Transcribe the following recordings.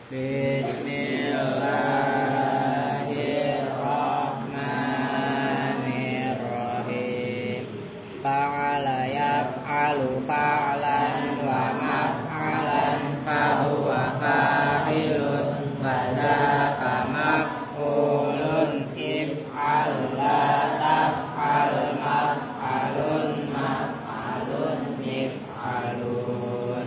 Bismillahirrahmanirrahim. Fa'ala yaf'alu fa'lan wa maf'alan fahuwa fa'ilun wa dzaka maf'ulun if'al la taf'al maf'alun maf'alun if'alun.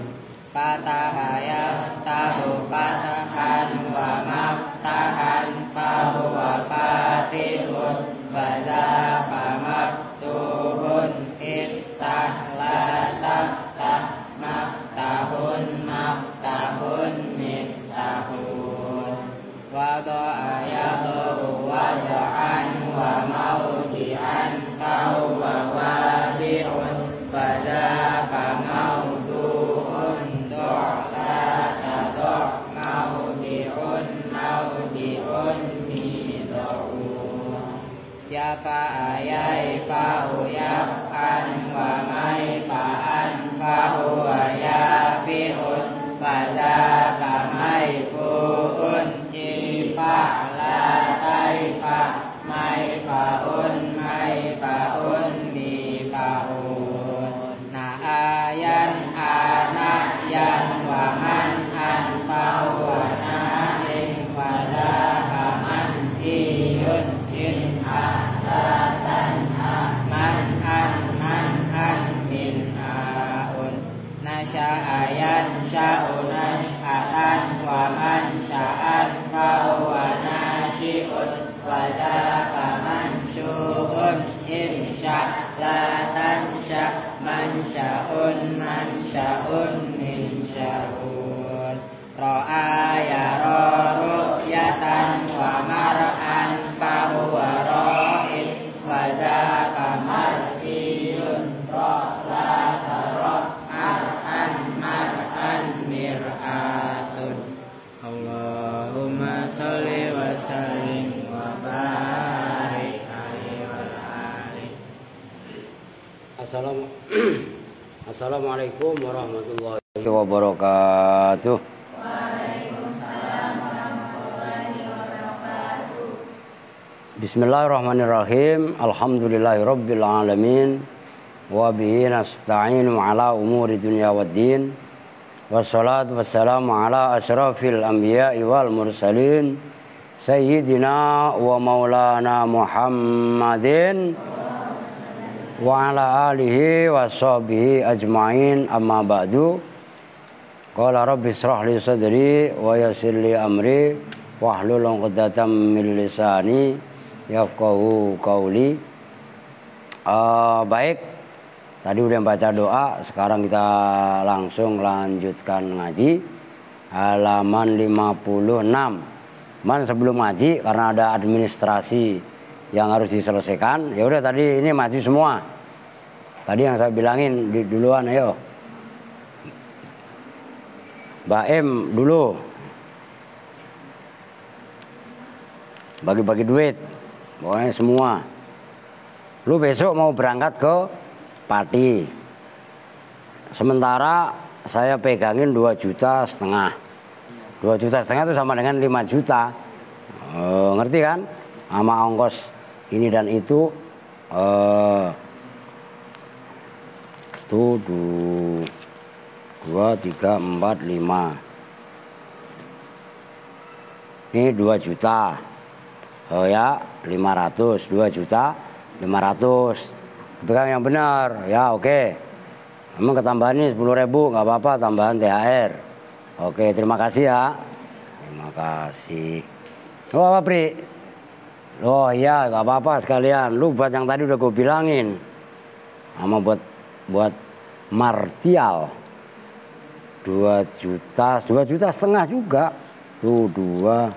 Fataha yaftahu fatahan wa maftahan fahuwa fatihun wa dzaka maftuhun iftah la taftah maftahun maftahun miftahun. Wada'a yada'u wada'an wa mawdi'an fahuwa wadi'un wa dzaka mawdu'un ya fa'ayai fa'u yaf'an wa mai fa'an fahuwa yafi'un wa dzaka maifu'un ifa'la taifa maifa'un maifa'un mifa'un. Na'ayan anayan wa man'an fahuwa na'in wa dzaka man'iyun in ahlatan man'an man'an min'aun. Nasya'ayan sya'u nasya'an wa mansya'an fahuwa nasyi'un wa dzaka mansyu'un insya'latan mansya'un mansya'un minsya'un. Ra'aya ru'yatan wa mar'an fahuwa ra'in wa dzaka mar'iyun ra'lata ra'an mar'an mir'atun. Allahumma sholli wa sallim wa barik alaihi wa alihi. Assalamualaikum warahmatullahi wabarakatuh. Waalaikumsalam warahmatullahi wabarakatuh. Bismillahirrahmanirrahim. Alhamdulillahirabbil alamin. Wa bihi nasta'inu ala umuri dunya waddin. Wassalatu wassalamu ala asyrafil anbiya'i wal mursalin sayyidina wa maulana Muhammadin wa ala alihi wa sahbihi ajma'in, amma ba'du. Qala rabbi israh li sadri wa yassir li amri wahlul 'uqdatam min lisani yafqahu qawli. Baik, tadi udah baca doa, sekarang kita langsung lanjutkan ngaji halaman 56. Man sebelum ngaji karena ada administrasi yang harus diselesaikan. Ya udah, tadi ini maju semua. Tadi yang saya bilangin duluan, ayo. Mbak M dulu. Bagi-bagi duit. Pokoknya semua. Lu besok mau berangkat ke Pati. Sementara saya pegangin 2,5 juta. 2,5 juta itu sama dengan 5 juta. Ngerti kan? Sama ongkos ini dan itu. Itu 2, 3, 4, 5. Ini 2 juta. Ya 500. 2 juta 500. Pegang yang benar. Ya oke. Emang ketambahan ini 10.000, nggak apa-apa, tambahan THR. Oke, terima kasih ya. Terima kasih. Oh apa Pri? Oh iya, nggak apa-apa sekalian. Lu buat yang tadi udah gue bilangin. Sama buat Martial 2 juta, 2,5 juta juga. Tuh 2,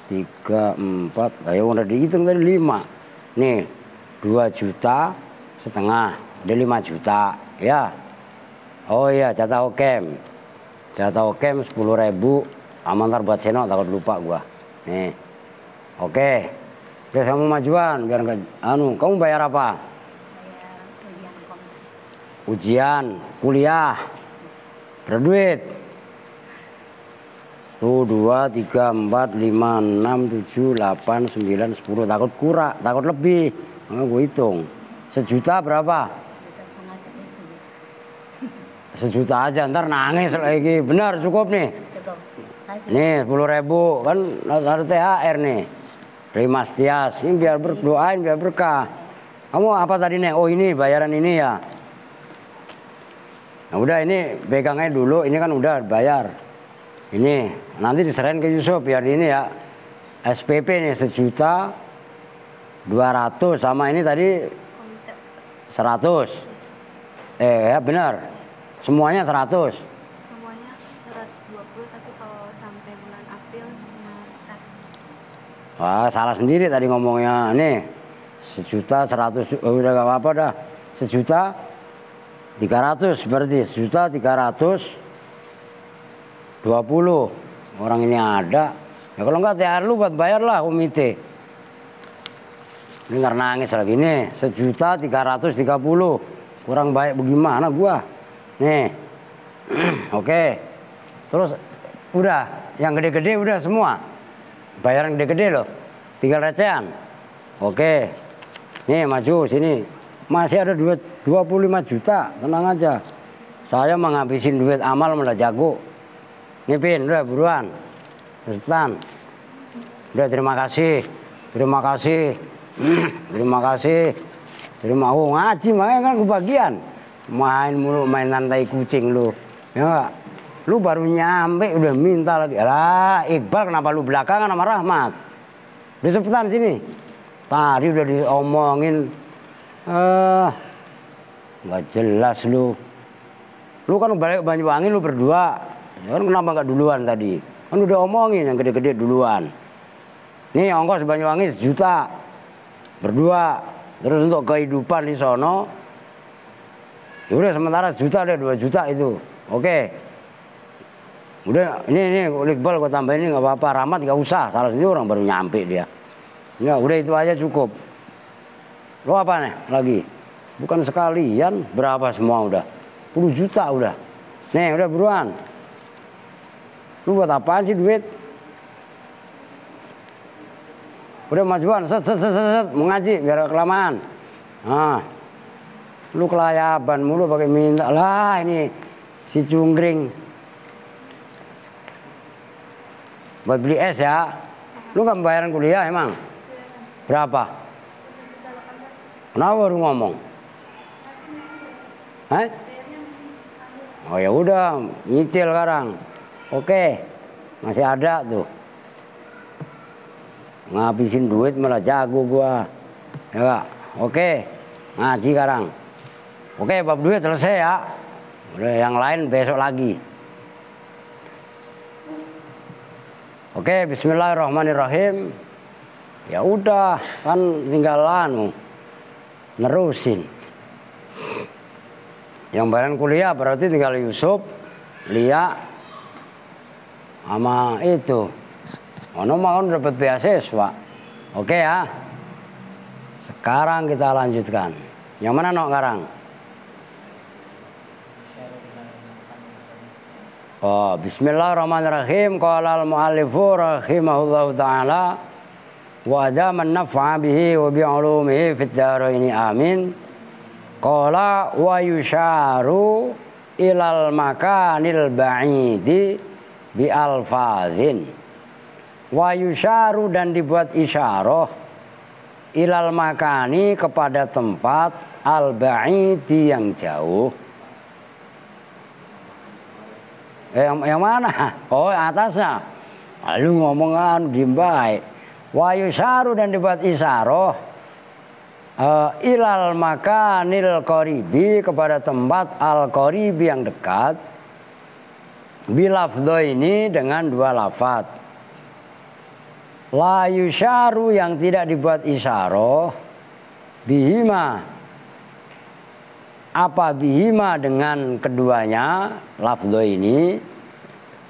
3, 4. Ayo udah dihitung tadi 5. Nih 2,5 juta. Ada 5 juta ya. Oh iya, jatah okem. Jatah okem 10.000. Aman, ntar buat senok, takut lupa gua. Nih. Oke. Udah sama majuan biar enggak kamu bayar apa? Ujian, kuliah. Berduit. Tuh 2, 3, 4, 5, 6, 7, 8, 9, 10. Takut kurang, takut lebih. Maka gue hitung. 1 juta berapa? 1 juta aja, ntar nangis lagi. Benar cukup nih. Cukup. Kasih. Nih 10.000 kan ada THR nih. Dari Mas Tias. Ini biar berdoain, biar berkah. Kamu apa tadi nih? Oh ini bayaran ini ya. Nah udah ini pegangnya dulu. Ini kan udah bayar. Ini nanti diserahin ke Yusuf biar ini ya. SPP nih 1.200.000 sama ini tadi 100. Ya benar. Semuanya 100. Semuanya 120, tapi kalau sampai bulan April cuma 100. Wah salah sendiri tadi ngomongnya. Nih 1.100.000. Udah gak apa-apa dah. 1.300.000 berarti 1.320.000. Orang ini ada. Ya kalau enggak THR lu buat bayar lah komite. Ini nggak nangis lagi nih. 1.330.000. Kurang baik bagaimana gua? Nih. Oke. Terus udah yang gede-gede udah semua. Bayaran gede-gede loh. Tinggal recehan. Oke. Nih maju sini. Masih ada 25 juta. Tenang aja. Saya menghabisin duit amal malah jago. Nih Pin, udah buruan. Cepetan. Udah terima kasih. Terima kasih. Terima kasih. Terima kasih. Ngaji makanya kan kebagian. Main mulu, mainan tai kucing lu. Ya enggak? Lu baru nyampe udah minta lagi. Lah, Iqbal kenapa lu belakangan sama Rahmat? Udah cepetan sini. Tadi udah diomongin. Nggak jelas lu. Lu kan balik Banyuwangi lu berdua. Ya kan kenapa nggak duluan tadi? Kan udah omongin yang gede-gede duluan. Nih ongkos Banyuwangi 1 juta. Berdua. Terus untuk kehidupan di sono. Ya udah sementara 1 juta deh, 2 juta itu. Oke. Udah ini Iqbal gua tambahin ini nggak apa-apa. Rahmat nggak usah. Salah sendiri orang baru nyampe dia. Ya udah itu aja cukup. Lo apa nih lagi? Bukan sekalian berapa semua udah? 10 juta udah. Nih udah buruan. Lu buat apaan sih duit? Udah majuan, set, mau ngaji biar kelamaan. Nah, lu kelayaban mulu pakai minta lah ini si cungkring. Buat beli es ya. Lu kan bayaran kuliah emang? Berapa? Kenapa baru ngomong? Hah? Oh ya udah, nyicil sekarang. Oke, masih ada tuh. Ngabisin duit malah jago gua. Ya gak? Oke, ngaji sekarang. Oke, bab duit selesai ya. Udah yang lain besok lagi. Oke, bismillahirrahmanirrahim. Ya udah, kan tinggal nerusin. Yang bayaran kuliah berarti tinggal Yusuf, Lia, sama itu. Ono mau dapat beasiswa. Oke ya. Sekarang kita lanjutkan. Yang mana nok sekarang? Oh, bismillahirrahmanirrahim. Qala al-mu'allifu rahimahullahu ta'ala wa adaman naf'a bihi wa bi'ulumihi fid dharaini amin. Qala wa yusharu ilal makanil ba'idi bi alfazin. Wa yusharu dan dibuat isyarah ilal makani kepada tempat al ba'idi yang jauh. Yang mana? Oh atasnya. Lalu ngomongan dimbai. Wa yusharu dan dibuat isyarah ilal makanil qaribi kepada tempat al qaribi yang dekat. Bilafdho ini dengan 2 lafadz. La yusharu yang tidak dibuat isyarah bihima. Apa bihima dengan keduanya lafdho ini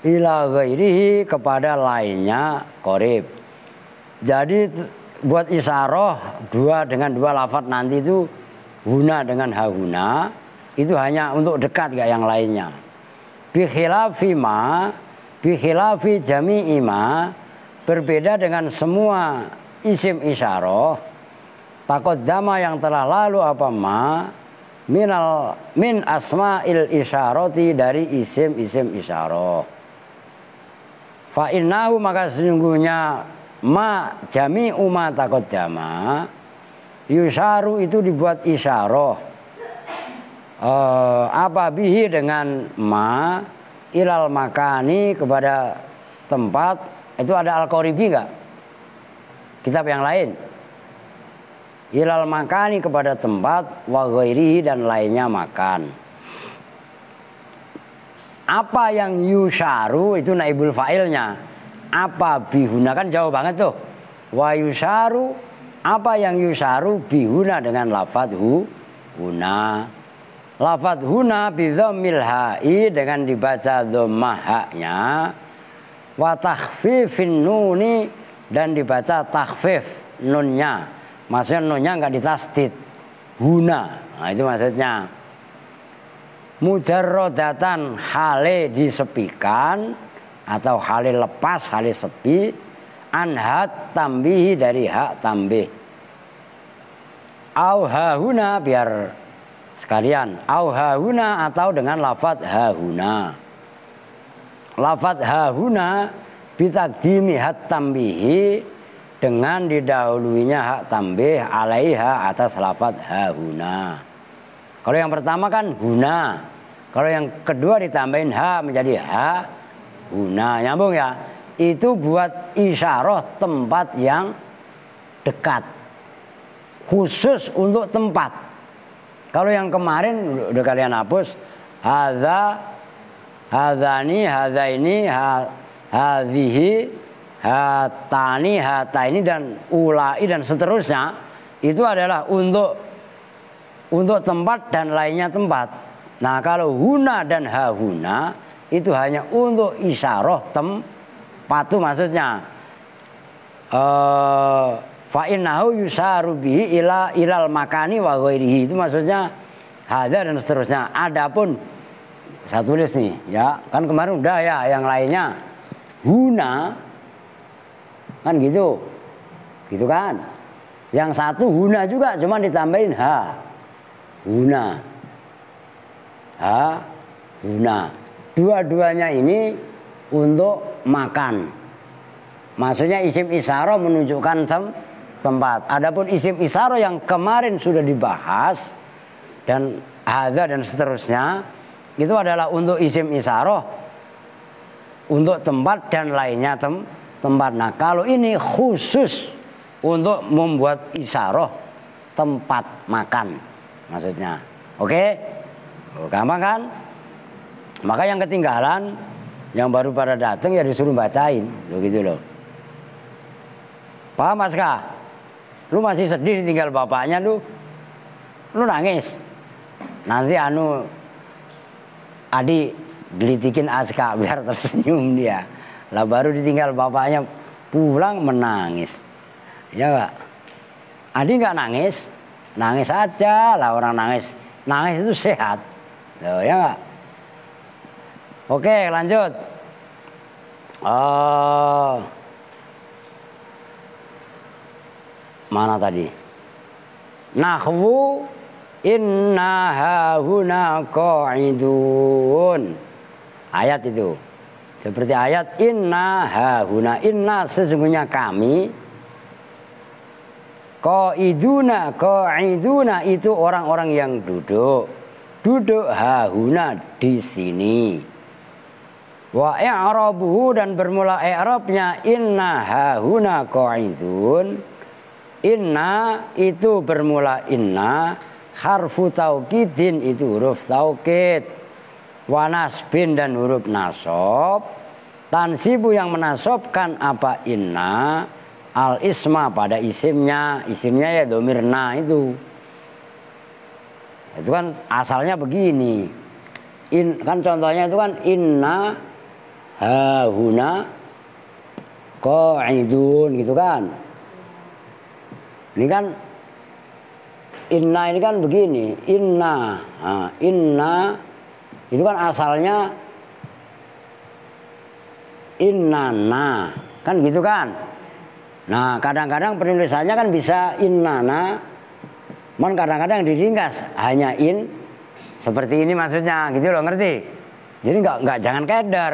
ila ghairihi kepada lainnya qorib. Jadi buat isyarah dengan 2 lafadz nanti itu huna dengan hahuna itu hanya untuk dekat gak yang lainnya. Bi Bikhilafi jami'i ma, berbeda dengan semua isim isyarah. Taqaddama yang telah lalu apa ma min asma'il isyarati, dari isim-isim isyarah. Fa innahu, maka sesungguhnya ma jami'u ma taqaddama, yusyaru itu dibuat isyarah apa bihi dengan ma ilal makani, kepada tempat. Itu ada Al-Qaribi enggak? Kitab yang lain. Ilal makani, kepada tempat, wa ghairihi, dan lainnya makan. Apa yang yusyaru itu naibul fa'ilnya. Apa bihuna, kan jauh banget tuh. Wa yusyaru, apa yang yusyaru bihuna dengan lafadz huna. Lafadz huna bidhammil ha'i, dengan dibaca dhammah haknya. Wa takhfifin nuni, dan dibaca takhfif nunnya. Maksudnya nunnya enggak ditasdid. Huna. Nah, itu maksudnya. Mujarrodatan, hale disepikan atau hale lepas, hale sepi. Anhat tambihi, dari hak tambih. Au hahuna, biar sekalian. Au hahuna, atau dengan lafadz hahuna. Lafadz hahuna bitaqdimi hat tambihi, dengan didahuluinya hak tambih alaiha, atas lafadz hahuna. Kalau yang pertama kan huna, kalau yang kedua ditambahin ha menjadi ha huna. Nyambung ya? Itu buat isyarah tempat yang dekat, khusus untuk tempat. Kalau yang kemarin udah kalian hapus, hadza, hadzani, hadzaini, hadhihi, hatani, hataini, dan ulai, dan seterusnya. Itu adalah untuk tempat dan lainnya tempat. Nah, kalau huna dan hahuna itu hanya untuk isyarah tempat, itu maksudnya. Fa innahu yusaru bihi ilal makani wa ghairihi, itu maksudnya hadza dan seterusnya. Adapun saya tulis nih ya, kan kemarin udah ya, yang lainnya huna kan gitu kan. Yang satu huna juga, cuma ditambahin ha huna, ha huna. Dua-duanya ini untuk makan. Maksudnya isim isyarah menunjukkan tempat. Adapun isim isyarah yang kemarin sudah dibahas, dan hadza dan seterusnya, itu adalah untuk isim isyarah untuk tempat dan lainnya tempat. Nah, kalau ini khusus untuk membuat isyarah tempat makan maksudnya. Oke? Gampang kan? Maka yang ketinggalan, yang baru pada datang ya disuruh bacain, loh gitu loh. Paham Mas Kak? Lu masih sedih ditinggal bapaknya lu nangis. Nanti Adi gelitikin Aska biar tersenyum dia. Lah baru ditinggal bapaknya pulang menangis. Ya enggak? Adi enggak nangis. Nangis aja lah, orang nangis itu sehat. Loh, ya enggak? Oke, lanjut. Mana tadi? Nahwu inna hahuna qa'idun. Ayat itu. Seperti ayat inna hahuna, inna sesungguhnya kami, qa'iduna itu orang-orang yang duduk hahuna di sini. Wa i'rabuhu, dan bermula i'rabnya inna hahuna qa'idun. Inna itu bermula inna, harfu taukidin itu huruf taukid, wa nasbin dan huruf nasab, tansibu yang menasobkan apa inna, al isma pada isimnya ya domirna itu kan asalnya begini. Kan contohnya itu kan inna hahuna qa'idun gitu kan. Ini kan inna ini kan begini, inna itu kan asalnya innana, kan gitu kan. Nah kadang-kadang penulisannya kan bisa innana, cuman kadang-kadang diringkas hanya in, seperti ini maksudnya, gitu loh, ngerti? Jadi nggak jangan keder.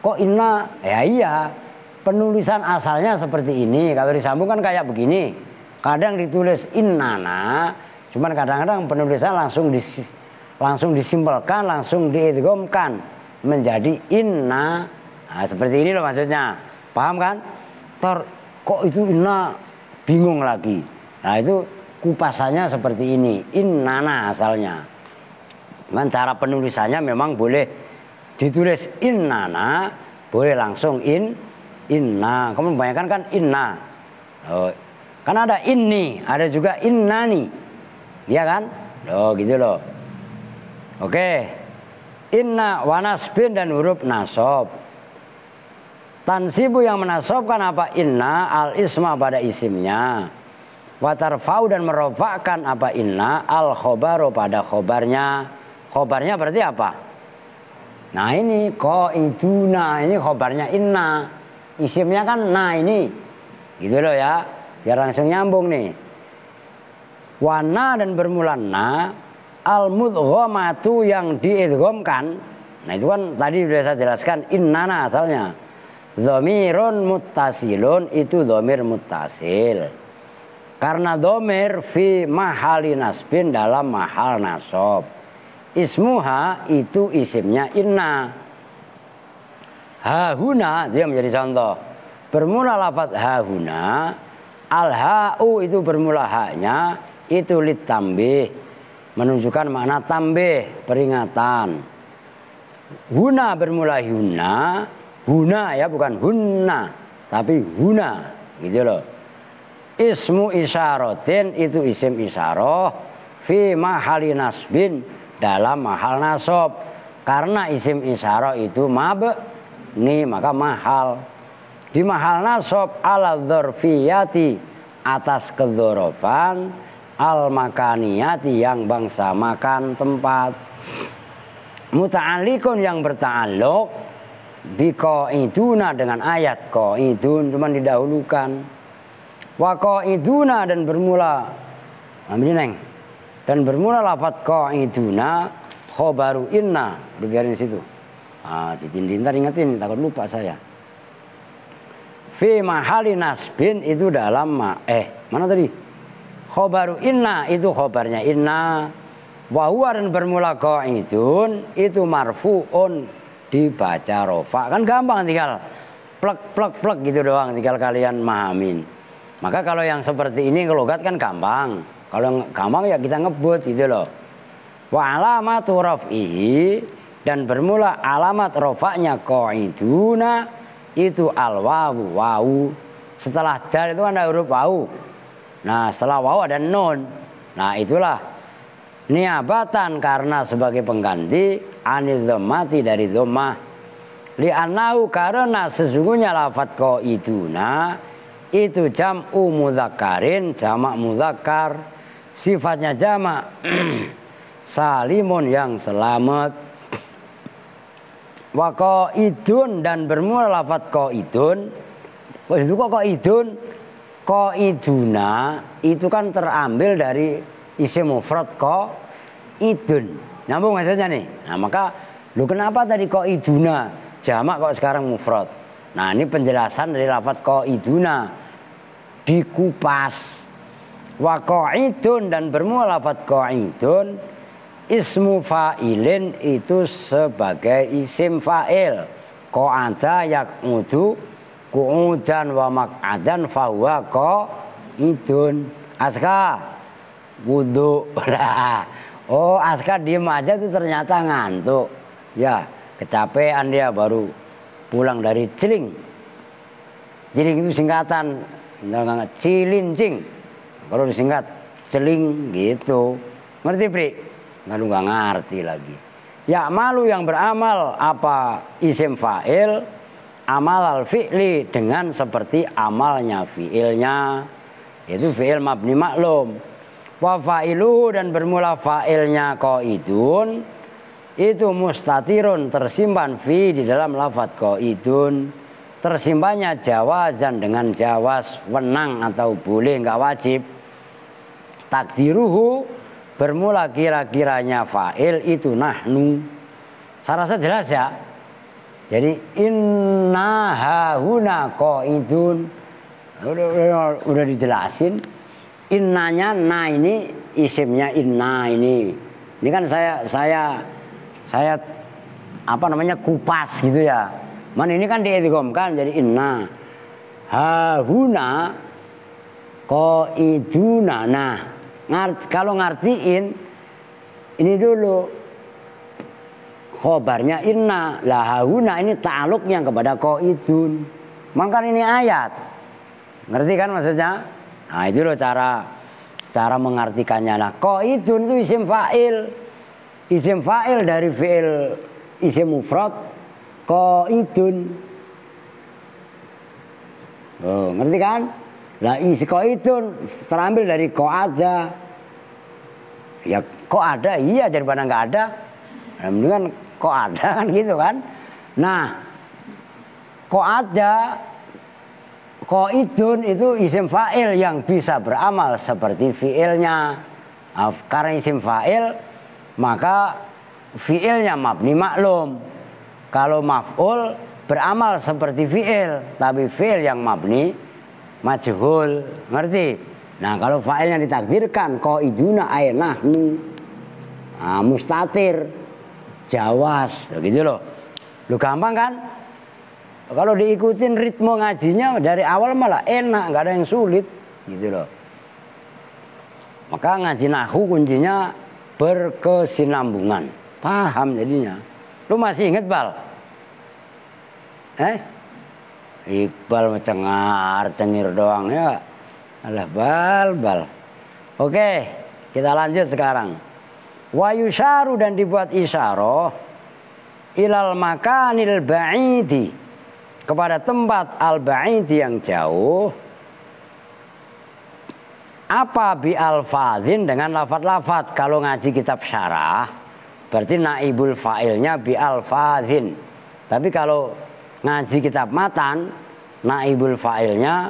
Kok inna? Ya iya, penulisan asalnya seperti ini. Kalau disambung kan kayak begini. Kadang ditulis innana, cuman kadang-kadang penulisan langsung disimpelkan, langsung diidghamkan menjadi inna. Nah, seperti ini loh maksudnya. Paham kan? Kok itu inna, bingung lagi. Nah itu kupasannya seperti ini, innana asalnya. Cuman cara penulisannya memang boleh ditulis innana, boleh langsung inna. Kamu bayangkan kan inna. Oh, kan ada inni, ada juga innani. Iya kan? Oh gitu loh. Oke. Inna wa nasbin dan huruf nasab. Tansibu yang menasobkan apa? Inna al isma pada isimnya. Wa tarfa'u dan merofakkan apa? Inna al khobaru pada khobarnya. Khobarnya berarti apa? Nah ini qaiduna, ini khobarnya inna. Isimnya kan nah ini. Gitu loh ya. Biar langsung nyambung nih. Wana dan bermula na al mudghamatu yang diidghamkan. Nah itu kan tadi sudah saya jelaskan innana asalnya. Dhamirun muttasilun itu dhamir muttasil. Karena dhamir fi mahali nasbin dalam mahal nasab. Ismuha itu isimnya inna. Hahuna dia menjadi contoh. Bermula lafaz hahuna. Al-ha'u itu bermula haknya. Itu litambih. Menunjukkan makna tambih, peringatan. Huna bermula huna. Huna ya bukan hunna. Tapi huna. Gitu loh. Ismu isyaratin itu isim isyarah. Fi mahali nasbin. Dalam mahal nasab. Karena isim isyarah itu mabni maka mahal. Di mahal nasab ala dzarfiyati atas kedzorofan al makaniyati yang bangsa makan tempat. Muta'alliqun yang berta'alluq bi qaiduna dengan ayat qaidun cuma didahulukan. Wa qaiduna dan bermula neng. Dan bermula lafaz qaiduna khobaru inna, dibiarin di situ. Ah, ditindih ntar ingetin takut lupa saya. Fi mahali nasbin itu dalam mana tadi? Khobaru inna itu khobarnya inna. Wa huwa dan bermula qaidun itu marfuun dibaca rofa. Kan gampang tinggal plek gitu doang, tinggal kalian mahamin. Maka kalau yang seperti ini logat kan gampang. Kalau gampang ya kita ngebut gitu loh. Wa alamatu raf'ihi dan bermula alamat rofaknya qaiduna itu al-wawu, wawu. Setelah dal itu kan ada huruf wawu. Nah setelah wawu ada nun. Nah itulah niabatan karena sebagai pengganti anil dhammati dari dhammah. Li'annahu karena sesungguhnya lafadz qaiduna itu jam'u mudzakkarin, jamak mudzakkar. Sifatnya jamak salimun yang selamat. Wa qaidun dan bermula lafadz qaidun. Itu kok qaidun? Qaiduna itu kan terambil dari isim mufrad qaidun. Nyambung maksudnya nih. Nah maka lu kenapa tadi qaiduna jamak kok sekarang mufrad? Nah ini penjelasan dari lafadz qaiduna dikupas. Wa qaidun dan bermula lafadz qaidun ismu fa'ilin itu sebagai isim fa'il. Qa'ada yaq'udu qu'udan wa maq'adan fahuwa qaidun. Aska wudu. Oh Aska diem aja tuh ternyata ngantuk. Ya kecapean dia baru pulang dari ciling. Ciling itu singkatan cilincing. Kalau disingkat celing gitu. Ngerti Pri? Lalu nggak ngerti lagi. Ya malu yang beramal apa isim fa'il amal al fi'li dengan seperti amalnya fi'ilnya. Itu fi'il mabni maklum. Wa fa'iluhu dan bermula fa'ilnya qaidun itu mustatirun tersimpan fi di dalam lafadz qaidun, tersimpannya jawazan dengan jawaz, wenang atau boleh, enggak wajib. Takdiruhu bermula kira-kiranya fa'il itu nahnu. Saya rasa jelas ya. Jadi inna hahuna qaidun. Udah dijelasin. Innanya na ini isimnya inna ini. Ini kan saya apa namanya kupas gitu ya. Man ini kan diidghamkan jadi inna hahuna qaiduna. Nah, kalau ngertiin ini dulu khobarnya inna, lah hahuna ini ta'aluknya kepada qaidun. Maka ini ayat. Ngerti kan maksudnya? Nah, itu loh cara mengartikannya. Nah, qaidun itu isim fa'il. Isim fa'il dari fi'il isim mufrad qaidun. Oh, ngerti kan? Lah isi qaidun terambil dari qa'ada. Ya kok ada? Iya, daripada enggak ada. Mendingan kok ada kan gitu kan. Nah, kok ada qaidun itu isim fa'il yang bisa beramal seperti fi'ilnya. Karena isim fa'il maka fi'ilnya mabni maklum. Kalau maf'ul beramal seperti fi'il, tapi fi'il yang mabni majhul. Ngerti? Nah, kalau fa'ilnya ditakdirkan qaiduna ay nahnu. Nah, mustatir, jawaz, gitu loh. Lu gampang kan? Kalau diikutin ritme ngajinya dari awal malah enak, nggak ada yang sulit, gitu loh. Maka ngaji nahwu kuncinya berkesinambungan, paham jadinya. Lu masih inget Bal? Iqbal cengar cengir doang ya. Alah bal. Oke, kita lanjut sekarang. Wa yusharu dan dibuat isyarah ilal makanil ba'idi, kepada tempat al-ba'idi yang jauh. Apa bi alfadzin, dengan lafadz-lafadz. Kalau ngaji kitab syarah berarti naibul fa'ilnya bi alfadzin. Tapi kalau ngaji kitab matan naibul fa'ilnya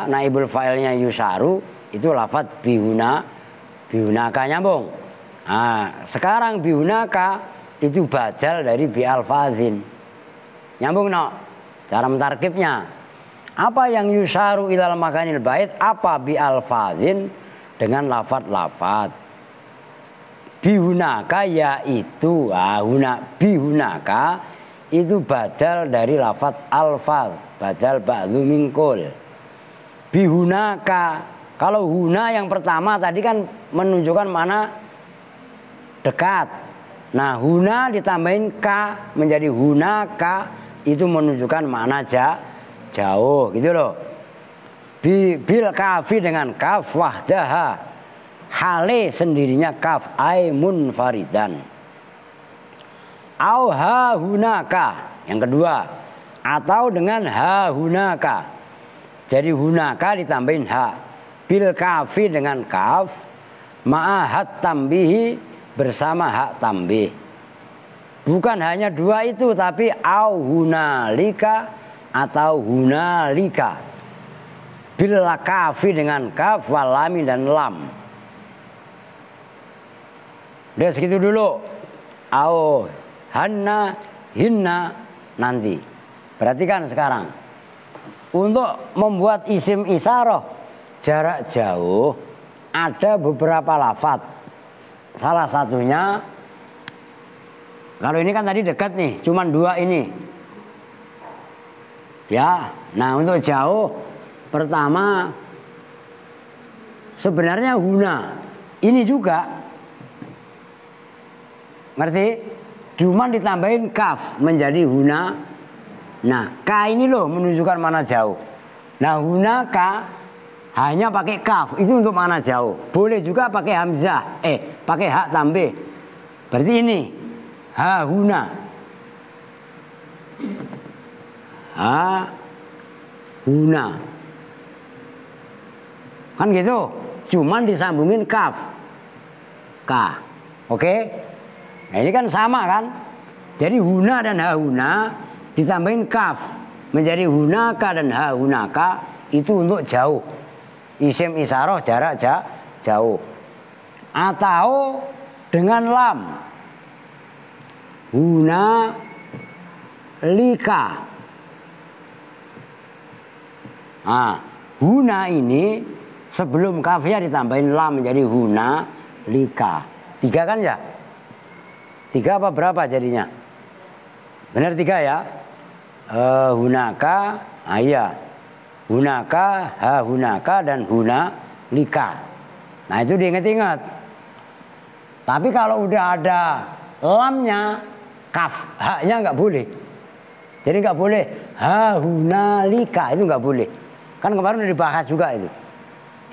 naibul fa'ilnya yusaru itu lafadz bihunaka, nyambung. Nah, sekarang bihunaka itu badal dari bi alfadzin. Nyambung no? Cara mentarkibnya. Apa yang yusaru ilal makanil bait? Apa bi alfadzin, dengan lafadz-lafadz. Bihunaka yaitu bihunaka itu badal dari lafadz alfadz, badal ba'dzu min qul. Bihunaka, kalau huna yang pertama tadi kan menunjukkan mana dekat. Nah, huna ditambahin ka menjadi hunaka, itu menunjukkan makna jauh, gitu loh. Bil kafi, dengan kaf wahdaha, hale sendirinya kaf, ay munfaridan. Au ha hunaka yang kedua, atau dengan ha hunaka. Jadi hunaka ditambahin ha, bil kafi dengan kaf, ma'ahat tambihi, bersama hak tambih. Bukan hanya dua itu, tapi au hunalika atau hunalika. Bil kafi dengan kaf, walami dan lam. Udah segitu dulu. Au hanna, hinna nanti. Perhatikan sekarang. Untuk membuat isim isyarah jarak jauh ada beberapa lafadz. Salah satunya, kalau ini kan tadi dekat nih, cuman dua ini. Ya, nah untuk jauh pertama sebenarnya huna. Ini juga, ngerti? Cuman ditambahin kaf menjadi huna. Nah, ka ini loh menunjukkan mana jauh. Nah, hunaka hanya pakai kaf, itu untuk mana jauh. Boleh juga pakai hamzah, pakai hak tambih. Berarti ini ha huna. Ha huna. Kan gitu. Cuman disambungin kaf. Ka. Oke? Nah, ini kan sama kan? Jadi huna dan hahuna ditambahin kaf menjadi hunaka dan hahunaka itu untuk jauh. Isim isaroh jarak jauh. Atau dengan lam. Huna lika. Nah, huna ini sebelum kafnya ditambahin lam menjadi huna lika. 3 kan ya? 3 apa berapa jadinya? Benar 3 ya? Hunaka, iya. Hunaka, hahunaka dan huna lika. Nah itu diingat-ingat. Tapi kalau udah ada lamnya, kaf, haknya nggak boleh. Jadi nggak boleh hahunalika, itu nggak boleh. Kan kemarin udah dibahas juga itu.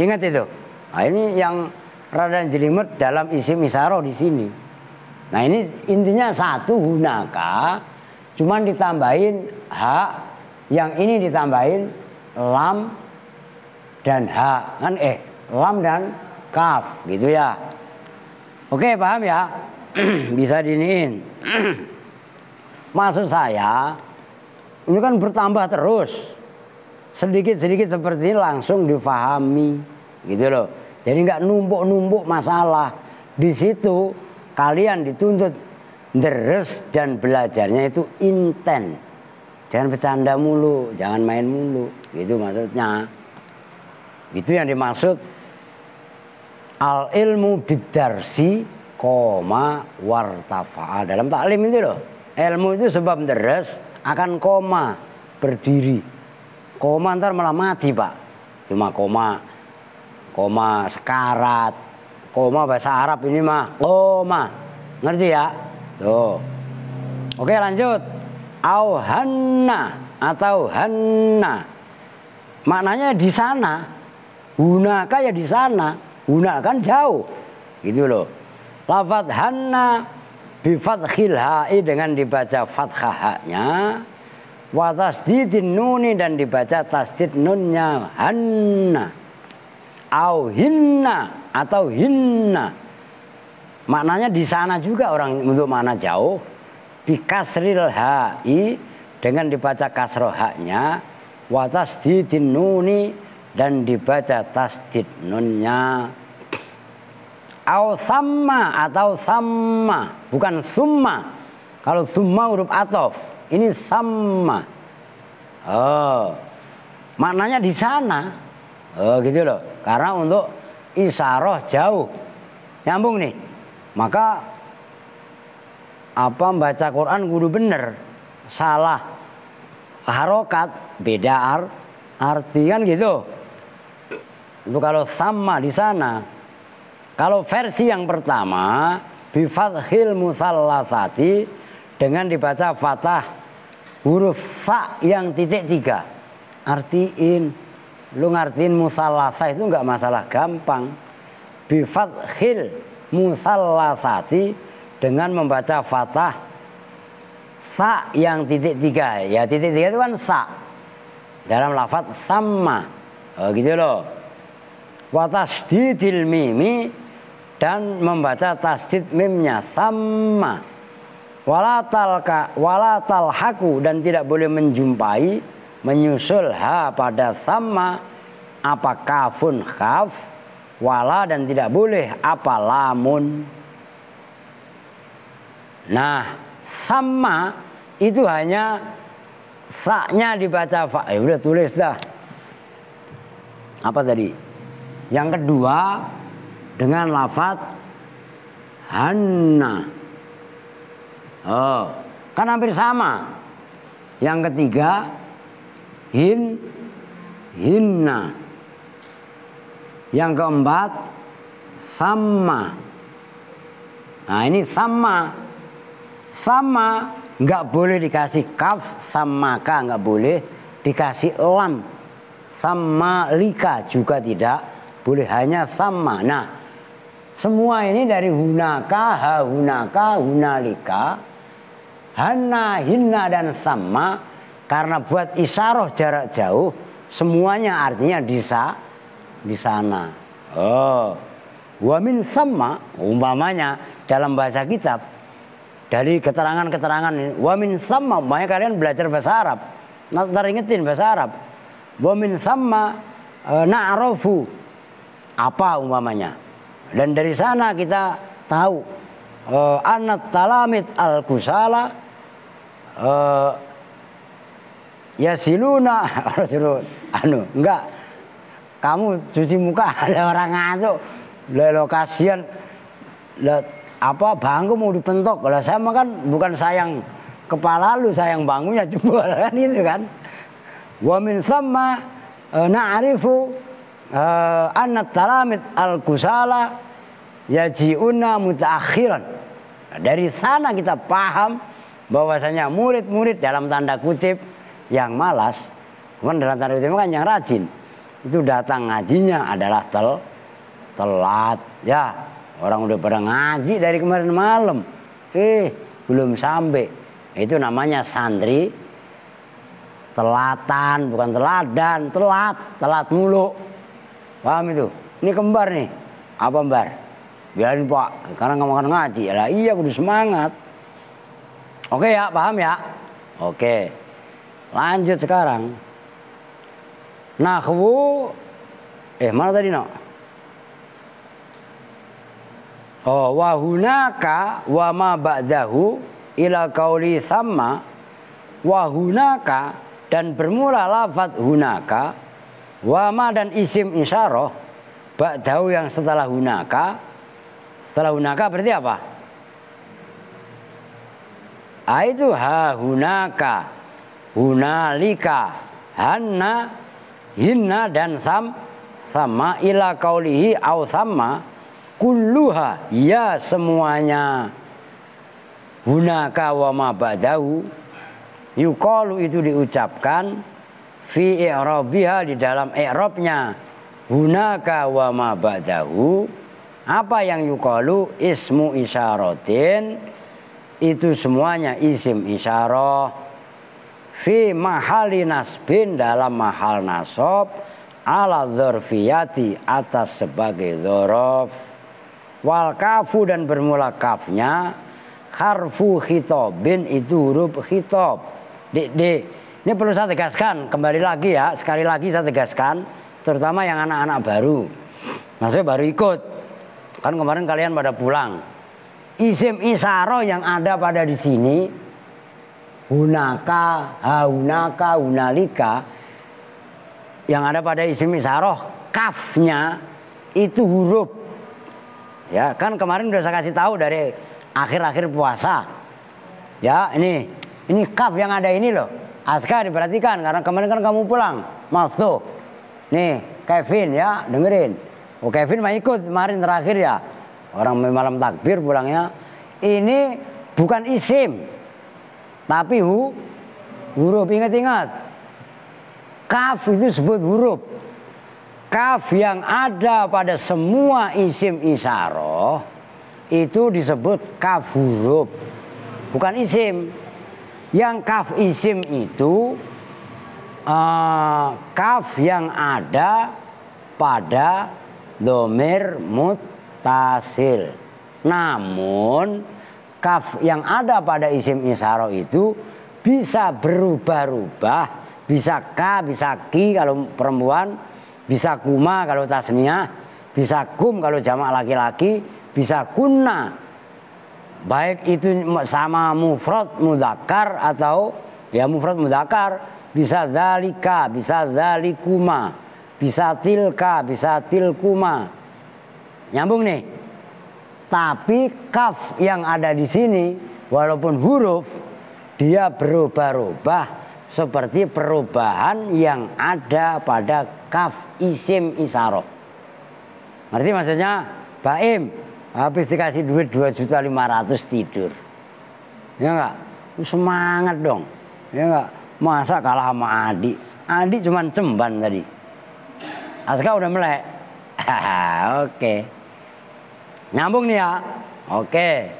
Ingat itu. Nah ini yang rada jelimet dalam isim isaroh di sini. Nah ini intinya satu hunaka, cuman ditambahin hak, yang ini ditambahin lam dan hak, kan lam dan kaf gitu ya. Oke paham ya? Bisa diniin. Maksud saya ini kan bertambah terus, sedikit-sedikit seperti ini langsung difahami gitu loh. Jadi nggak numpuk-numpuk masalah di situ. Kalian dituntut deres dan belajarnya itu inten. Jangan bercanda mulu, jangan main mulu. Gitu maksudnya. Itu yang dimaksud al ilmu bidarsi koma wartafa'a. Dalam taklim itu loh. Ilmu itu sebab deres akan koma, berdiri. Koma ntar malah mati pak. Cuma koma sekarat. Koma bahasa Arab ini mah koma, ngerti ya? Tuh. Oke lanjut. Auhanna atau hanna, maknanya di sana. Hunaka ya di sana. Huna kan jauh, gitu loh. Lafadz hanna bifathil ha'i dengan dibaca fathah haknya, wa tasdidin nuni dan dibaca tasdid nunnya hanna. Au hinna atau hinna, maknanya di sana juga orang untuk makna jauh. Bikasril ha'i dengan dibaca kasroh haknya, wa tasdidin nuni dan dibaca tasdid nunnya. Au samma atau samma, bukan summa. Kalau summa huruf atof, ini samma. Oh, maknanya di sana. Oh gitu loh. Karena untuk isaroh jauh. Nyambung nih. Maka apa membaca Quran kudu bener. Salah harokat beda arti kan gitu. Itu kalau sama di sana. Kalau versi yang pertama bifathil musallasati dengan dibaca fathah huruf sa yang titik 3. Artiin. Lu ngertiin musallasa itu nggak masalah gampang. Bifathil musallasati dengan membaca fathah sa yang titik 3. Ya titik 3 itu kan sa dalam lafadz sama. Oh gitu loh. Wa tasdidil mimi dan membaca tasdid mimnya sama. Wala talhaku dan tidak boleh menjumpai menyusul ha pada sama apa kafun khaf, wala dan tidak boleh apa lamun. Nah sama itu hanya sa-nya dibaca fa. Udah tulis dah. Apa tadi? Yang kedua dengan lafadz hanna. Oh, kan hampir sama. Yang ketiga hinna. Yang keempat sama. Nah ini sama nggak boleh dikasih kaf, samaka nggak boleh dikasih lam, sama lika juga tidak boleh, hanya sama. Nah semua ini dari hunaka, hahunaka, hunalika, hana, hinna dan sama. Karena buat isaroh jarak jauh, semuanya artinya di sana. Oh, wa min sama, umpamanya dalam bahasa kitab, dari keterangan-keterangan ini. Wa min thamma, makanya kalian belajar bahasa Arab. Ntar ingetin bahasa Arab. Wa min thamma na'rafu, apa umpamanya. Dan dari sana kita tahu anat talamit al-kusala yasiluna enggak, kamu cuci muka ada orang ngantuk, lo kasihan, apa bangku mau dipentok. Kalau saya mah kan bukan sayang kepala lu, sayang bangkunya jebol kan itu kan. Wa min thamma na'rifu anat talamit al-kusala yaji'una mutaakhiran. Dari sana kita paham bahwasanya murid-murid dalam tanda kutip yang malas, cuman dalam tanda kutip kan yang rajin, itu datang ngajinya adalah telat. Ya, orang udah pada ngaji dari kemarin malam, belum sampai. Itu namanya santri telatan, bukan teladan, telat mulu. Paham itu? Ini kembar nih. Apa Mbar? Biarin Pak, karena nggak makan ngaji. Lah iya, kudu semangat. Oke ya, paham ya? Oke. Lanjut sekarang. Nahwu, mana tadi no? Oh, wa hunaka wa ma ba'dahu ila qauli thamma. Wa hunaka, dan bermula lafaz hunaka, wa ma dan isim isyarah ba'dahu yang setelah hunaka. Setelah hunaka berarti apa? Itu ha hunaka, hunalika, hanna, hinna dan sama ila qaulihi au sama kulluha, ya semuanya. Hunaka wa ma ba'dahu yuqalu, itu diucapkan fi i'rabiha, di dalam i'rabnya hunaka wa ma ba'dahu. Apa yang yuqalu? Ismu isyaratin, itu semuanya isim isyarah. Fi mahali nasbin, dalam mahal nasab, ala dzarfiyati, atas sebagai dzaraf. Wal kafu, dan bermula kafnya, harfu khitobin, itu huruf khitab. Ini perlu saya tegaskan kembali lagi ya, sekali lagi saya tegaskan, terutama yang anak-anak baru, maksudnya baru ikut. Kan kemarin kalian pada pulang. Isim isyarah yang ada pada di sini, hunaka, haunaka, hunalika, yang ada pada isim isyarah, kafnya itu huruf. Ya, kan kemarin udah saya kasih tahu dari akhir-akhir puasa. Ya, ini kaf yang ada ini loh. Aska diperhatikan karena kemarin kan kamu pulang. Maaf tuh. Nih, Kevin ya, dengerin. Oh, Kevin mah ikut kemarin terakhir ya. Orang malam takbir pulangnya. Ini bukan isim, tapi huruf. Ingat-ingat. Kaf itu sebut huruf. Kaf yang ada pada semua isim isyarah itu disebut kaf huruf, bukan isim. Yang kaf isim itu kaf yang ada pada dhamir muttasil. Namun kaf yang ada pada isim isyarah itu bisa berubah-ubah, bisa ka, bisa ki kalau perempuan, bisa kuma kalau tasniyah, bisa kum kalau jamak laki-laki, bisa kunna baik itu sama mufrad mudzakkar atau ya mufrad mudzakkar, bisa dzalika, bisa dzalikuma, bisa tilka, bisa tilkuma. Nyambung nih. Tapi kaf yang ada di sini walaupun huruf, dia berubah-ubah seperti perubahan yang ada pada kaf isim isyarah. Ngerti maksudnya? Baim, habis dikasih duit 2.500.000 tidur. Ya enggak? Semangat dong. Ya enggak? Masa kalah sama Adi? Adi cuman cemban tadi. Aska udah melek. Oke. Nyambung nih ya. Oke.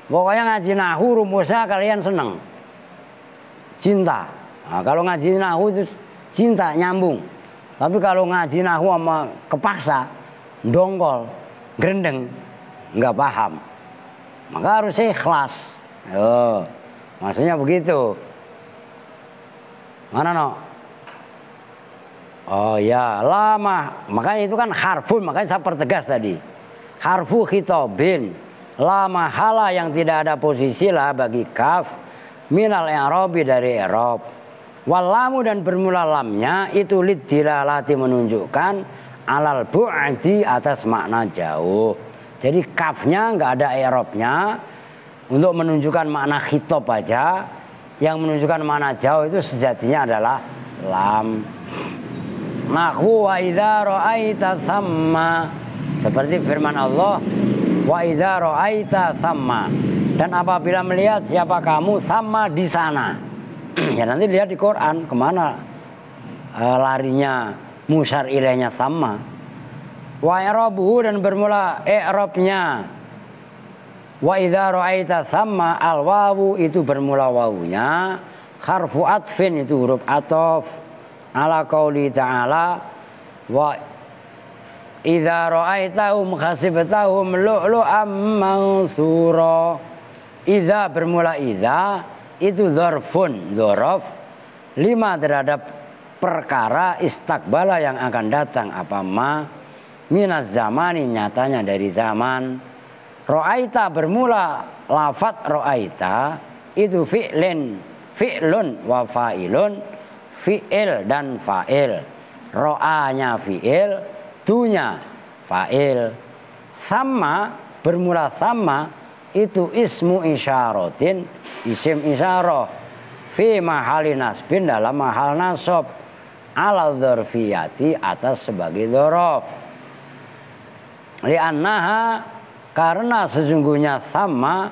Pokoknya ngaji nahu rumusnya kalian seneng. Cinta. Nah, kalau ngaji nahu itu cinta, nyambung. Tapi kalau ngaji nahu sama kepaksa, dongkol, gerendeng, nggak paham. Maka harus ikhlas. Oh, maksudnya begitu. Mana no? Oh ya, lama. Makanya itu kan harfun, makanya saya pertegas tadi. Harfu khitobin, lama hala yang tidak ada posisi lah bagi kaf, minal i'rabi dari i'rab. Walamu dan bermula lamnya itu lid dilalati menunjukkan alal bu'di atas makna jauh. Jadi kafnya nggak ada i'rabnya untuk menunjukkan makna khitab aja. Yang menunjukkan makna jauh itu sejatinya adalah lam. Nahwu wa idza ra'aita thamma, seperti firman Allah, wa idza ra'aita thamma, dan apabila melihat siapa kamu sama di sana. Ya nanti lihat di Quran kemana larinya musyar ilaihnya sama. Wa i'rabuhu dan bermula i'rabnya. Wa idza ra'aita thamma al wawu itu bermula wawunya, harfu atfin itu huruf ataf ala qauli ta'ala wa idza ra'aitahum hasibtahum lu'lu'am mansura. Idza bermula idza itu dzarfun, dzaraf lima terhadap perkara istakbala yang akan datang apa ma minaz zamani nyatanya dari zaman. Ra'aita bermula lafat ra'aita itu fi'lun wa fa'ilun, fi'il dan fa'il. Ra'anya fi'il, tunya fa'il. Sama bermula sama itu ismu isyaratin, isim isyarah fi mahali nasbin dalam mahal nasab ala dzarfiyati atas sebagai dzaraf. Li'annaha karena sesungguhnya sama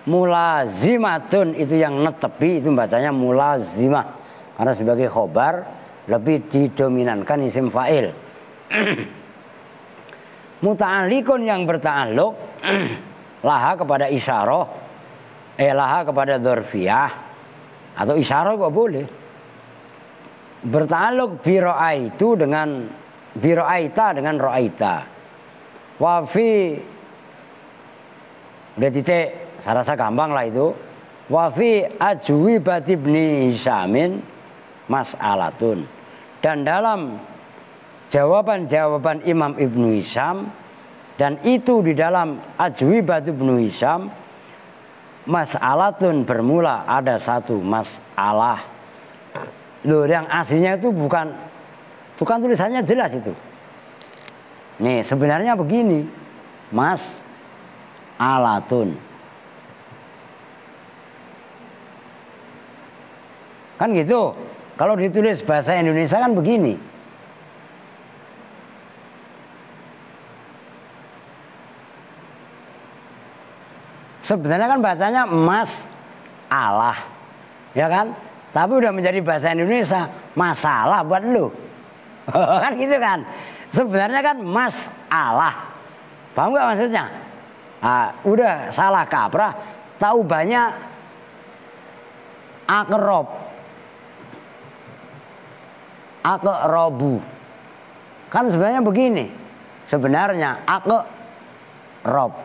mulazimatun itu yang netepi itu bacanya mulazimah karena sebagai khobar lebih didominankan isim fa'il. Muta'alliqun yang berta'alluq laha kepada isyarah, laha kepada dzarfiyah atau isyarah kok boleh. Berta'alluq bi ra'aitu dengan bi ra'aita dengan ra'aita. Wa fi udah titik, saya rasa gampang lah itu. Wa fi ajwibat ibni Hisamin mas'alatun, dan dalam jawaban-jawaban Imam Ibnu Hisam, dan itu di dalam ajwibat ibnu Hisam mas'alatun bermula ada satu masalah. Loh, yang aslinya itu bukan tulisannya jelas itu. Nih sebenarnya begini, mas alatun. Kan gitu. Kalau ditulis bahasa Indonesia kan begini. Sebenarnya kan bacanya mas Allah. Ya kan? Tapi udah menjadi bahasa Indonesia, masalah buat lu. Kan gitu kan. Sebenarnya kan masalah. Paham gak maksudnya? Nah, udah salah kaprah, tahu banyak akrobu. Kan sebenarnya begini. Sebenarnya akrob.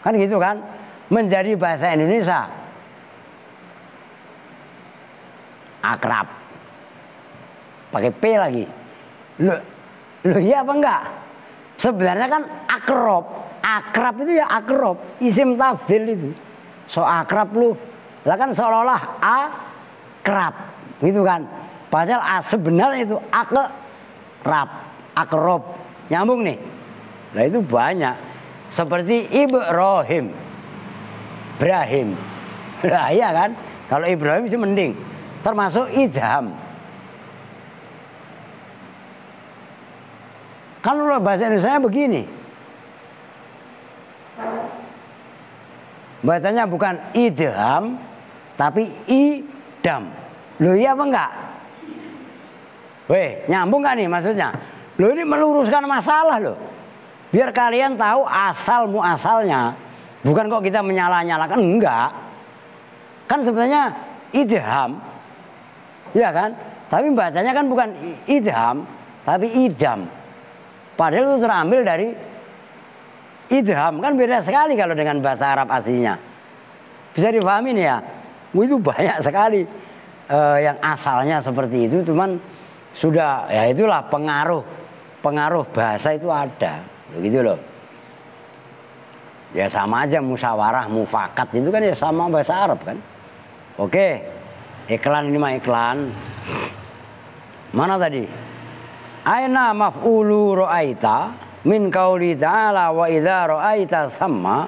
Kan gitu kan? Menjadi bahasa Indonesia akrab. Pakai P lagi. Loh iya apa enggak? Sebenarnya kan akrob. Akrab itu ya akrob. Isim tafdil itu. So akrab lu. Lah kan seolah-olah akrab. Gitu kan. Padahal sebenarnya itu akrab. Akrob. Nyambung nih. Lah itu banyak. Seperti Ibrahim. Lah iya kan. Kalau Ibrahim sih mending. Termasuk idham. Kan bahasa Indonesia begini. Bacanya bukan idham, tapi idam. Loh iya apa enggak? Weh, nyambung gak nih maksudnya? Loh ini meluruskan masalah loh. Biar kalian tahu asal muasalnya. Bukan kok kita menyalah-nyalakan, enggak. Kan sebenarnya idham. Iya kan? Tapi bacanya kan bukan idham, tapi idam. Padahal itu terambil dari idgham kan beda sekali kalau dengan bahasa Arab aslinya. Bisa dipahami nih ya. Itu banyak sekali yang asalnya seperti itu, cuman sudah ya itulah pengaruh bahasa itu ada, begitu loh. Ya sama aja musyawarah, mufakat itu kan ya sama bahasa Arab kan. Oke, iklan ini mah iklan. Mana tadi? Aina maf'ulu ra'aita min qauli ta'ala wa idza ra'aita thamma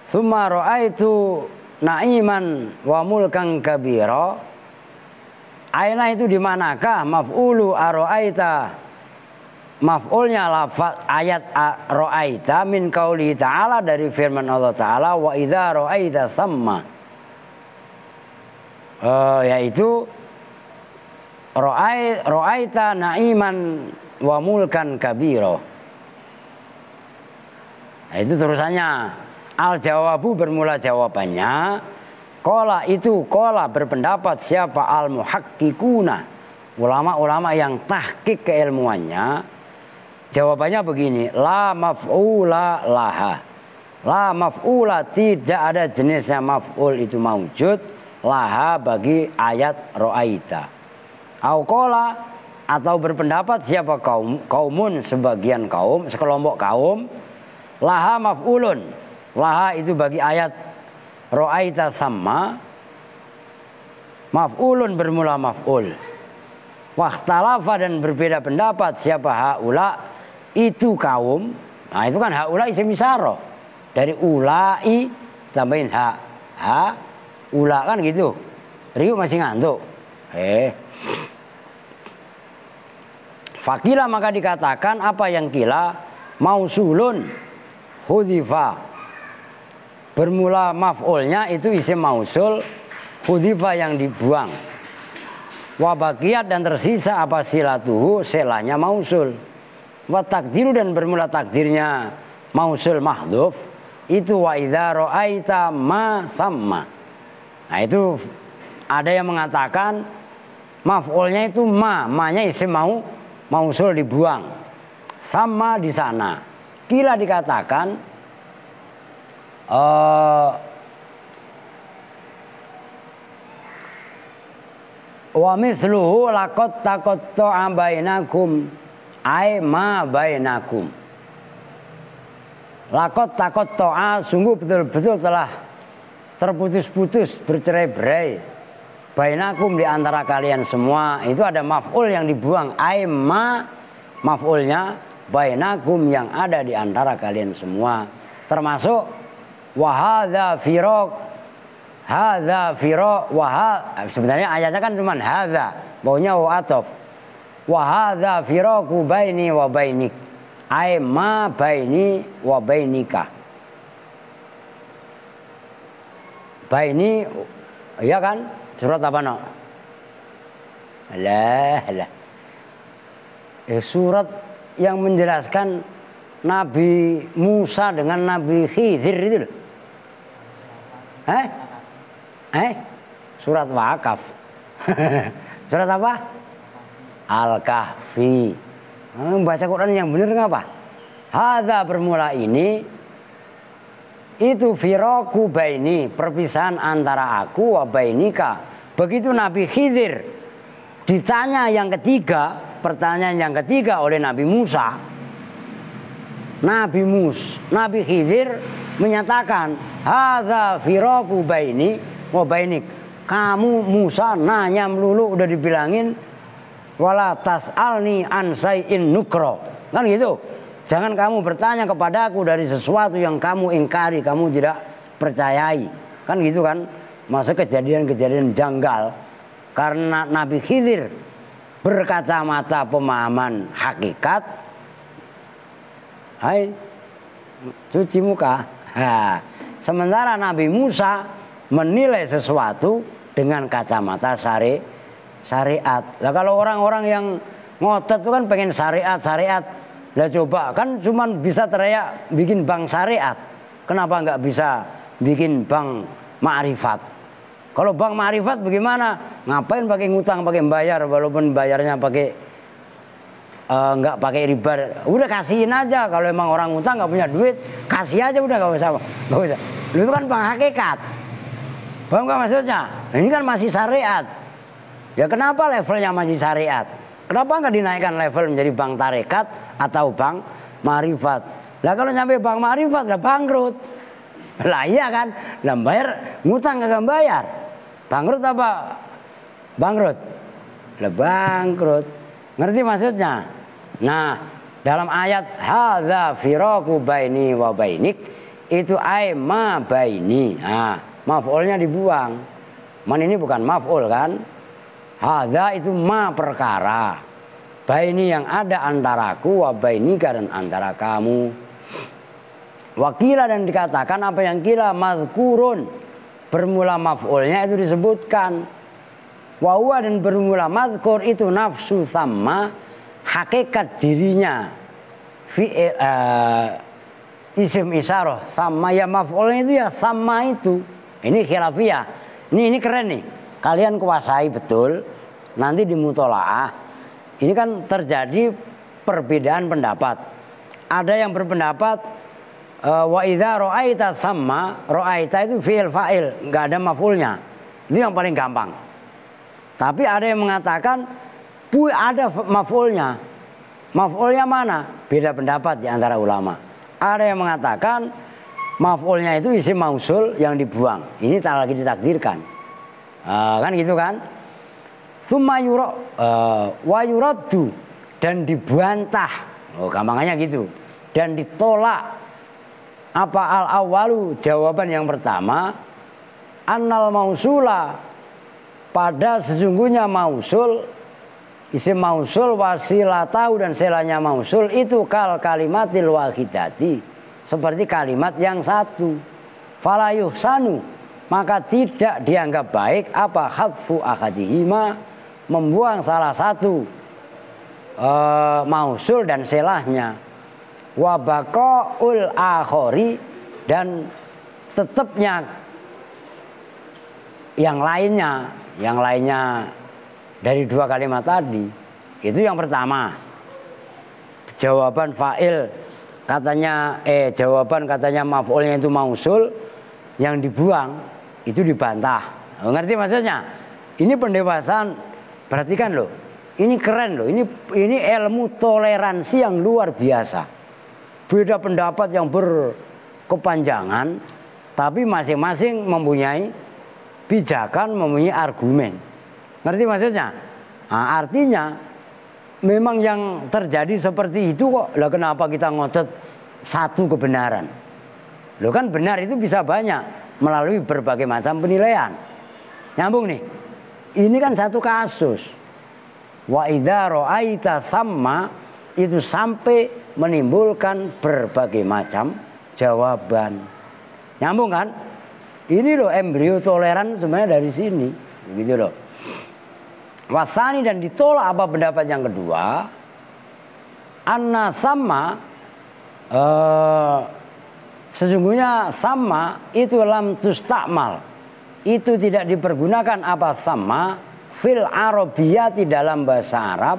thumma ra'aitu na'iman wa mulkan kabira. Aina itu di manakah maf'ulu ra'aita? Maf'ulnya lafaz ayat ra'aita min qauli ta'ala dari firman Allah Ta'ala wa idza ra'aita thamma. Yaitu ra'aita na'iman wa mulkan kabira. Nah, itu terusannya. Al jawabu bermula jawabannya. Qala itu qala berpendapat siapa al muhakkikuna, ulama-ulama yang tahqiq keilmuannya. Jawabannya begini, la maf'ula laha. La maf'ula tidak ada jenisnya maf'ul itu maujud laha bagi ayat ra'aita. Au qala atau berpendapat siapa kaumun sebagian kaum, sekelompok kaum, laha maf'ulun. Laha itu bagi ayat ra'aita sama maf'ulun bermula maf'ul. Wahtalafa dan berbeda pendapat siapa haula itu kaum. Nah itu kan haula isim isyarah. Dari ulai tambahin ha ula kan gitu. Riu masih ngantuk. Fakila maka dikatakan apa yang kila mausulun hudzifa. Bermula maf'ulnya itu isim mausul hudzifa yang dibuang. Wabakiyat dan tersisa apa silatuhu selahnya mausul. Wa takdiru dan bermula takdirnya mausul mahdhuf itu wa idza ra'aita ma thamma. Nah itu ada yang mengatakan maf'ulnya itu ma-nya isim mausul dibuang. Thamma di sana. Kila dikatakan wa mithluhu laqad taqatta'a bainakum ai ma bainakum. Laqad taqatta'a sungguh betul-betul telah terputus-putus bercerai-berai bainakum di antara kalian semua. Itu ada maf'ul yang dibuang, ai ma maf'ulnya bainakum yang ada di antara kalian semua. Termasuk wa hadza firaq. Hadza firaq sebenarnya ayatnya kan cuma hadza, baunya wa atof. Wa hadza firaqu baini wa bainik. Ai ma baini wa bainika. Baini iya kan? Surat apa no? Alah. Surat yang menjelaskan Nabi Musa dengan Nabi Khidir itu loh. Surat Wakaf. Surat apa? Al-Kahfi. Baca Quran yang benar ngapa? Hadza bermula ini itu firaku baini, perpisahan antara aku wa bainika. Begitu Nabi Khidir ditanya yang ketiga, pertanyaan yang ketiga oleh Nabi Musa. Nabi Khidir menyatakan hadza firaku baini wa bainik. Kamu Musa nanya melulu udah dibilangin wala tas'alni an syai'in nukra. Kan gitu. Jangan kamu bertanya kepadaku dari sesuatu yang kamu ingkari, kamu tidak percayai. Kan gitu kan. Masa kejadian-kejadian janggal. Karena Nabi Khidir berkacamata pemahaman hakikat. Hai, cuci muka. Sementara Nabi Musa menilai sesuatu dengan kacamata syariat. Nah, kalau orang-orang yang ngotot itu kan pengen syariat. Lah coba kan cuman bisa teriak bikin bank syariat. Kenapa nggak bisa bikin bank ma'rifat? Kalau bank ma'rifat bagaimana? Ngapain pakai ngutang, pakai bayar walaupun bayarnya pakai nggak pakai riba, udah kasihin aja. Kalau emang orang utang nggak punya duit, kasih aja udah, nggak usah. Lu itu kan bank hakikat, paham nggak maksudnya? Ini kan masih syariat. Ya kenapa levelnya masih syariat? Kenapa nggak dinaikkan level menjadi bank tarekat atau bank ma'rifat? Lah kalau nyampe bank ma'rifat lah bangkrut. Lah iya kan? Lah bayar ngutang kagak bayar. Bangkrut apa? Bangkrut. Lah bangkrut. Ngerti maksudnya? Nah, dalam ayat hadza firaqu baini wa bainik itu ai ma baini. Nah, maf'ulnya dibuang. Man ini bukan maf'ul kan? Hadza itu ma perkara. Baini yang ada antaraku wa bainika dan antara kamu. Wakila dan dikatakan apa yang kila mazkurun. Bermula maf'ulnya itu disebutkan. Wa huwa dan bermula mazkur itu nafsu sama hakikat dirinya. Isim isyarah sama ya maf'ulnya itu ya sama itu. Ini khilafiyah. Ini keren nih. Kalian kuasai betul. Nanti di mutolaah ini kan terjadi perbedaan pendapat. Ada yang berpendapat wa idza ra'aita sama, ra'aita itu fi'il fa'il, enggak ada maf'ulnya. Itu yang paling gampang. Tapi ada yang mengatakan ada maf'ulnya. Maf'ulnya mana? Beda pendapat di antara ulama. Ada yang mengatakan maf'ulnya itu isim mausul yang dibuang. Ini tak lagi ditakdirkan. Kan gitu kan? Summa wa yuraddu dan dibantah. Oh, gampangannya gitu. Dan ditolak. Apa al-awwalu? Jawaban yang pertama, annal mausula, pada sesungguhnya mausul, isim mausul wasilatau dan selanya mausul itu kal kalimatil wahidati, seperti kalimat yang satu. Fala yuhsanu, maka tidak dianggap baik apa hadfu ahadihima, membuang salah satu mausul dan selahnya. Wa baqaul akhari, dan tetapnya yang lainnya dari dua kalimat tadi. Itu yang pertama. Jawaban fa'il katanya jawaban katanya maf'ulnya itu mausul, yang dibuang itu dibantah. Ngerti maksudnya? Ini pendewasaan. Perhatikan loh. Ini keren loh. Ini ilmu toleransi yang luar biasa. Beda pendapat yang berkepanjangan, tapi masing-masing mempunyai pijakan, mempunyai argumen. Ngerti maksudnya? Nah, artinya memang yang terjadi seperti itu kok. Lah kenapa kita ngotot satu kebenaran? Loh kan benar itu bisa banyak melalui berbagai macam penilaian. Nyambung nih. Ini kan satu kasus. Wa idza ra'aita thamma, itu sampai menimbulkan berbagai macam jawaban. Nyambung kan? Ini loh embrio toleran sebenarnya dari sini. Begitu loh. Wasani, dan ditolak apa pendapat yang kedua? Anna sama, sesungguhnya sama itu lam tustakmal, itu tidak dipergunakan apa sama fil arabiyati dalam bahasa Arab,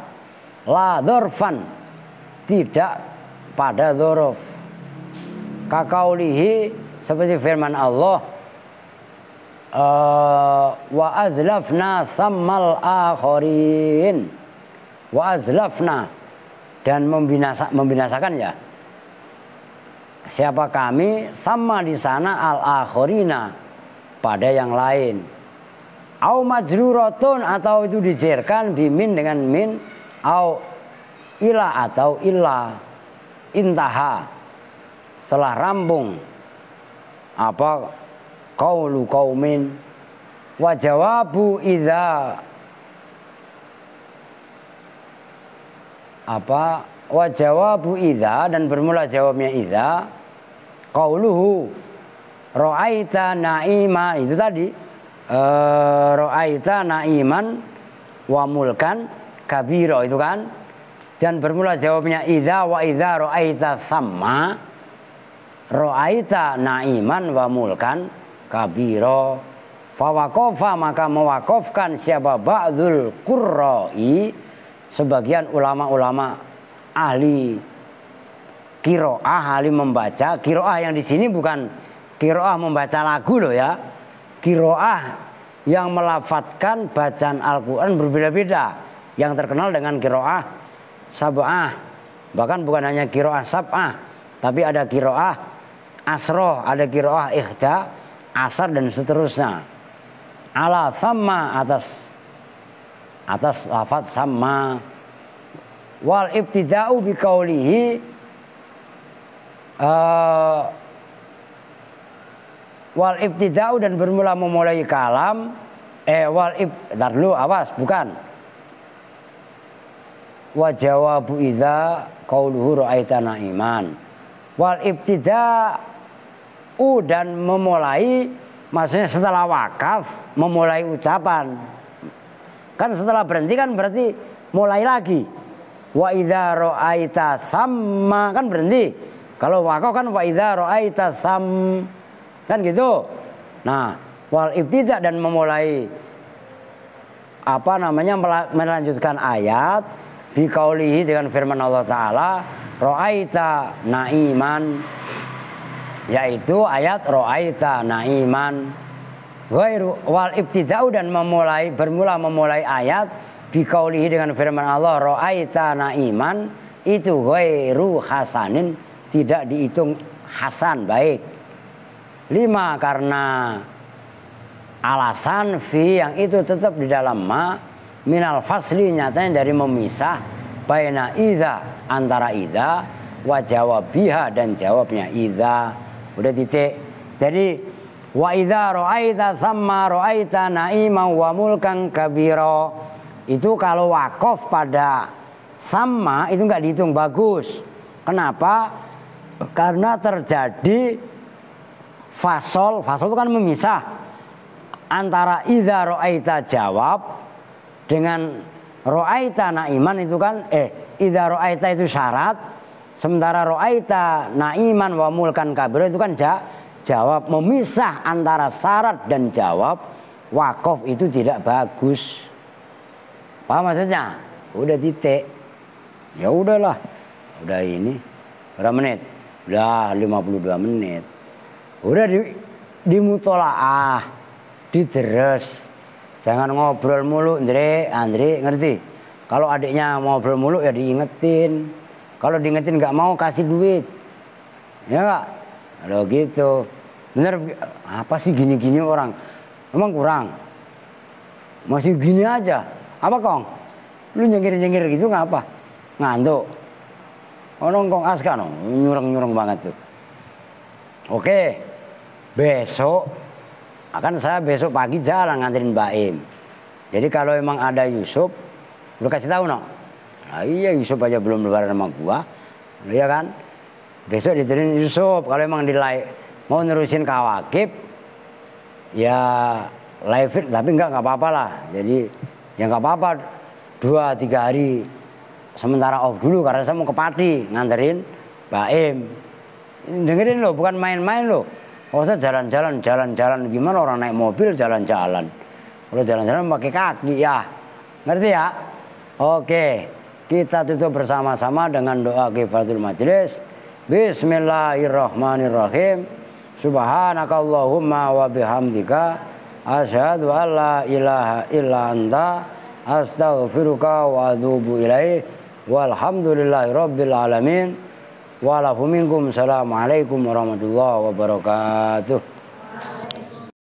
la dzarfan, tidak pada dzaraf. Kakaulihi, seperti firman Allah, wa azlafna thammal akharin, wa azlafna, dan membinasakan ya siapa kami, sama di sana al akhirina, pada yang lain. Au majruratun, atau itu dijerkan bimin dengan min, au ila atau illa, intaha, telah rampung apa qaulu qaumin. Wa jawabu idza apa wa jawabu idza, dan bermula jawabnya idza qauluhu ra'aita na'iman, itu tadi ra'aita na'iman wa mulkan kabira, itu kan. Dan bermula jawabnya idza wa idza ra'aita thamma ra'aita na'iman wa mulkan kabira. Fawaqafa, maka mewakafkan siapa ba'dzul qurra'i, sebagian ulama-ulama ahli kiroah, ahli membaca. Kiroah yang di sini bukan kiroah membaca lagu loh ya. Kiroah yang melafadzkan bacaan Al-Quran berbeda-beda. Yang terkenal dengan kiroah sab'ah. Bahkan bukan hanya kiroah sab'ah, tapi ada kiroah asroh, ada kiroah ikhda, asar dan seterusnya. Ala sama atas lafadz sama. Wal ibtida'u biqaulihi wal ibtida'u dan bermula memulai kalam tar dulu awas bukan wa jawabu idza qauluhu ra'aita na'iman. Wal ibtida'u dan memulai maksudnya setelah wakaf memulai ucapan. Kan setelah berhenti kan berarti mulai lagi. Wa idza ra'aita samma kan berhenti. Kalau wakaf kan wa idza ra'aita sam kan gitu. Nah, wal ibtida dan memulai melanjutkan ayat biqaulihi dengan firman Allah taala ra'aita na'iman, yaitu ayat ra'aita na'iman. Wal ibtida'u dan bermula memulai ayat biqaulihi dengan firman Allah ra'aita na'iman, itu ghairu hasanin, tidak dihitung hasan baik. 5 karena alasan fi yang itu tetap di dalam ma minal fasli, nyatanya dari memisah baina idza antara idza wa jawabiha dan jawabnya idza. Udah titik. Jadi wa idza ra'aita samma ra'aita na'iman wa mulkan kabira. Itu kalau wakaf pada sama itu enggak dihitung bagus. Kenapa? Karena terjadi fasol itu kan memisah antara idza ra'aita jawab dengan ra'aita na'iman itu kan idza ra'aita itu syarat, sementara ra'aita na'iman wa mulkan kabira itu kan jawab. Memisah antara syarat dan jawab wakaf itu tidak bagus. Paham maksudnya? Udah titik. Ya udahlah. Udah ini berapa menit? Udah 52 menit. Udah di mutolaah, diteres. Jangan ngobrol mulu, Andre ngerti? Kalau adiknya ngobrol mulu ya diingetin. Kalau diingetin nggak mau kasih duit. Ya nggak? Kalau gitu. Bener, apa sih gini-gini orang? Emang kurang? Masih gini aja. Apa Kong? Lu nyengir-nyengir gitu nggak apa? Ngantuk. Orang Kong Aska no, nyurang-nyurang banget tuh. Oke, besok akan saya besok pagi jalan nganterin Mbak Im. Jadi kalau emang ada Yusuf, lu kasih tahu no. Nah, iya Yusuf aja belum lebaran sama gua, iya kan? Besok diterin Yusuf. Kalau emang mau nerusin kawakib, ya live it, tapi nggak apa-apa lah. Jadi ya nggak apa-apa 2-3 hari sementara off dulu karena saya mau ke Pati nganterin Mbak Im. Dengerin loh, bukan main-main loh. Kalau saya jalan-jalan gimana orang naik mobil jalan-jalan. Kalau jalan-jalan pakai kaki ya. Ngerti ya? Oke, kita tutup bersama-sama dengan doa kifaratul majlis. Bismillahirrahmanirrahim. Subhanakallahumma wa bihamdika asyhadu an la ilaha illa anta astaghfiruka wa atubu ilaik. Walhamdulillahirabbil alamin. Wa'alaikum warahmatullahi wabarakatuh.